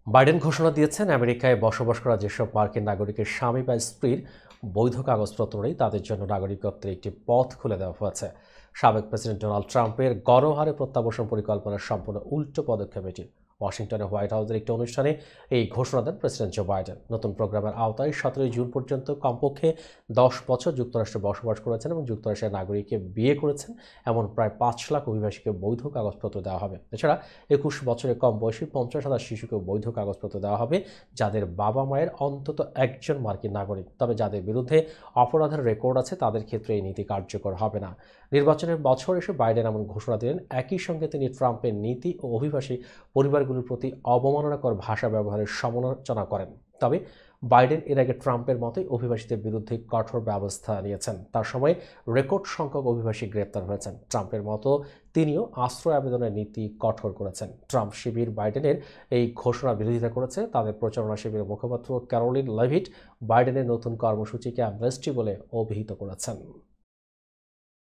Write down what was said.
Biden ঘোষণা দিয়েছেন আমেরিকায় বসবাস করা যেসব মার্কিন নাগরিকের স্বামী বা স্ত্রীর বৈধ কাগজপত্র নেই তাদের জন্য নাগরিকত্বের একটি পথ খুলে দেওয়া হয়েছে। সাবেক প্রেসিডেন্ট ডোনাল্ড ট্রাম্পের গণহারে প্রত্যাবর্তন পরিকল্পনার সম্পূর্ণ উল্টো পদক্ষেপ এটি। ওয়াশিংটনে হোয়াইট হাউসের একটি অনুষ্ঠানে এই ঘোষণা দেন প্রেসিডেন্ট জো বাইডেন। নতুন প্রোগ্রামের আওতায় 17 জুন পর্যন্ত কমপক্ষে 10 বছর যুক্তরাষ্ট্রে বসবাস করেছেন এবং যুক্তরাষ্ট্রের নাগরিককে বিয়ে করেছেন এমন প্রায় 5 লাখ অভিবাসীকে বৈধ কাগজপত্র দেওয়া হবে। এছাড়া 21 বছরের কম বয়সী 50,000 শিশুকে বৈধ কাগজপত্র দেওয়া হবে যাদের বাবা মায়ের অন্তত একজন মার্কিন নাগরিক। তবে যাদের বিরুদ্ধে অপরাধের রেকর্ড আছে তাদের ক্ষেত্রে এই নীতি কার্যকর হবে না। নির্বাচনের বছর এসে বাইডেন এমন ঘোষণা দিলেন। একই সঙ্গে তিনি ট্রাম্পের নীতি ও অভিবাসী পরিবারগুলোর প্রতি অবমাননাকর ভাষা ব্যবহারের সমালোচনা করেন। তবে বাইডেন এর আগে ট্রাম্পের মতোই অভিবাসীদের বিরুদ্ধে কঠোর ব্যবস্থা নিয়েছেন। তার সময় রেকর্ড সংখ্যক অভিবাসী গ্রেপ্তার হয়েছেন। ট্রাম্পের মতো তিনিও আশ্রয় আবেদনের নীতি কঠোর করেছেন। ট্রাম্প শিবির বাইডেনের এই ঘোষণার বিরোধিতা করেছে। তাদের প্রচারণা শিবিরের মুখপাত্র ক্যারোলিন লেভিট বাইডেনের নতুন কর্মসূচিকে অ্যামনেস্টি বলে অভিহিত করেছেন।